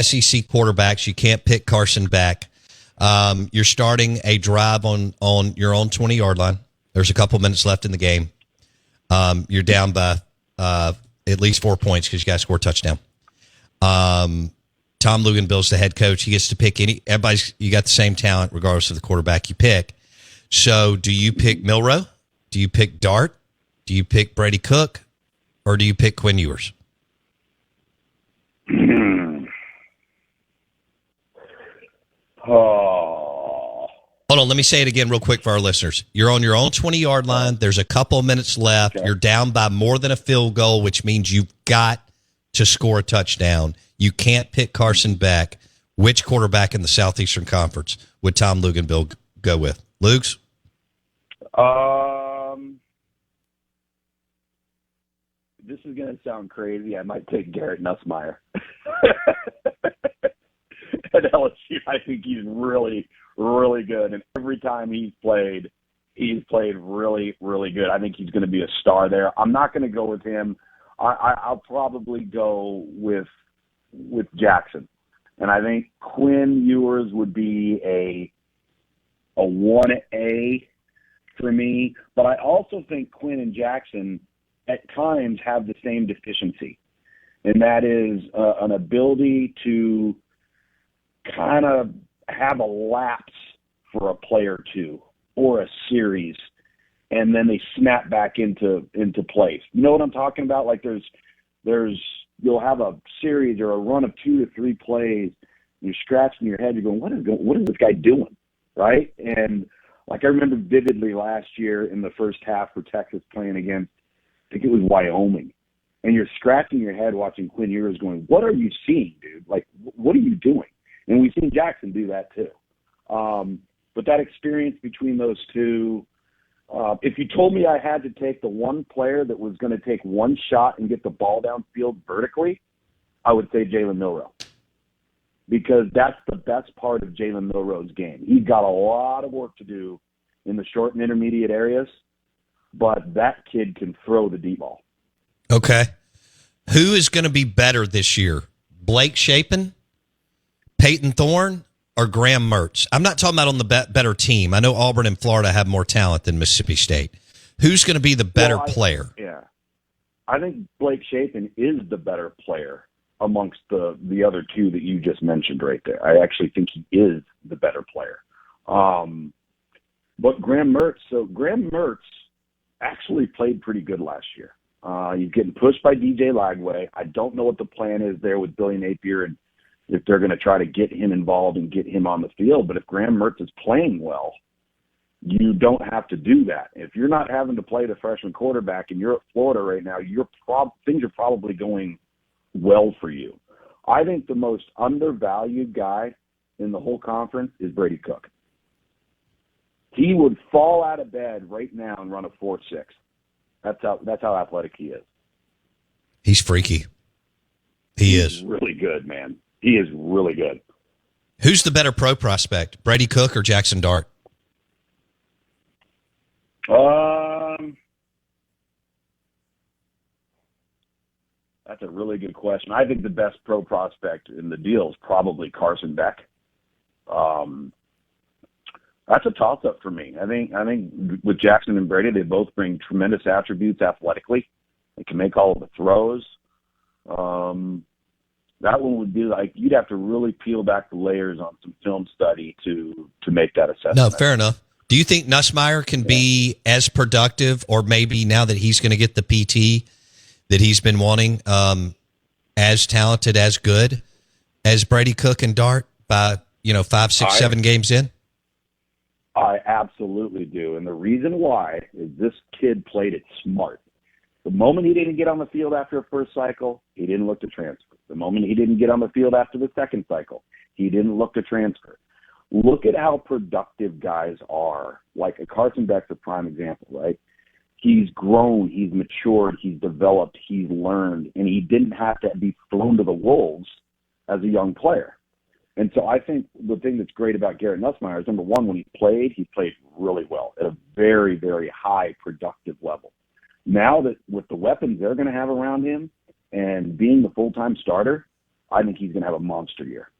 SEC quarterbacks. You can't pick Carson back. You're starting a drive on your own 20-yard line. There's a couple minutes left in the game. You're down by at least 4 points because you got to score a touchdown. Tom Luginbill's the head coach. He gets to pick you got the same talent regardless of the quarterback you pick. So do you pick Milroe? Do you pick Dart? Do you pick Brady Cook? Or do you pick Quinn Ewers? Hold on, let me say it again real quick for our listeners. You're on your own 20-yard line. There's a couple of minutes left. Okay. You're down by more than a field goal, which means you've got to score a touchdown. You can't pick Carson Beck. Which quarterback in the Southeastern Conference would Tom Luginbill go with? Lugs? This is going to sound crazy. I might take Garrett Nussmeier. At LSU, I think he's really, really good. And every time he's played really, really good. I think he's going to be a star there. I'm not going to go with him. I'll probably go with Jackson. And I think Quinn Ewers would be a 1A for me. But I also think Quinn and Jackson at times have the same deficiency. And that is an ability to kind of have a lapse for a play or two or a series, and then they snap back into place. You know what I'm talking about? Like you'll have a series or a run of 2 to 3 plays, and you're scratching your head. You're going, what is this guy doing, right? And like I remember vividly last year in the first half for Texas playing against, I think it was Wyoming, and you're scratching your head watching Quinn Ewers going, what are you seeing, dude? Like, what are you doing? And we've seen Jackson do that too. But that experience between those two, if you told me I had to take the one player that was going to take one shot and get the ball downfield vertically, I would say Jalen Milroe. Because that's the best part of Jalen Milroe's game. He's got a lot of work to do in the short and intermediate areas, but that kid can throw the deep ball. Okay. Who is going to be better this year? Blake Shapen, Peyton Thorne, or Graham Mertz? I'm not talking about on the better team. I know Auburn and Florida have more talent than Mississippi State. Who's going to be the better player? Yeah. I think Blake Shapen is the better player amongst the other two that you just mentioned right there. I actually think he is the better player. But Graham Mertz actually played pretty good last year. He's getting pushed by DJ Lagway. I don't know what the plan is there with Billy Napier and if they're going to try to get him involved and get him on the field. But if Graham Mertz is playing well, you don't have to do that. If you're not having to play the freshman quarterback and you're at Florida right now, things are probably going well for you. I think the most undervalued guy in the whole conference is Brady Cook. He would fall out of bed right now and run a 4.6. That's how athletic he is. He's freaky. He's really good, man. He is really good. Who's the better pro prospect, Brady Cook or Jackson Dart? That's a really good question. I think the best pro prospect in the deal is probably Carson Beck. That's a toss-up for me. I think with Jackson and Brady, they both bring tremendous attributes athletically. They can make all of the throws. That one would be like you'd have to really peel back the layers on some film study to make that assessment. No, fair enough. Do you think Nussmeier can be as productive, or maybe now that he's going to get the PT that he's been wanting, as talented, as good as Brady Cook and Dart by 5, 6, 7 games in? I absolutely do. And the reason why is this kid played it smart. The moment he didn't get on the field after a first cycle, he didn't look to transfer. The moment he didn't get on the field after the second cycle, he didn't look to transfer. Look at how productive guys are. Like a Carson Beck's a prime example, right? He's grown, he's matured, he's developed, he's learned, and he didn't have to be thrown to the wolves as a young player. And so I think the thing that's great about Garrett Nussmeier is, number one, when he played really well at a very, very high productive level. Now that with the weapons they're going to have around him and being the full-time starter, I think he's going to have a monster year.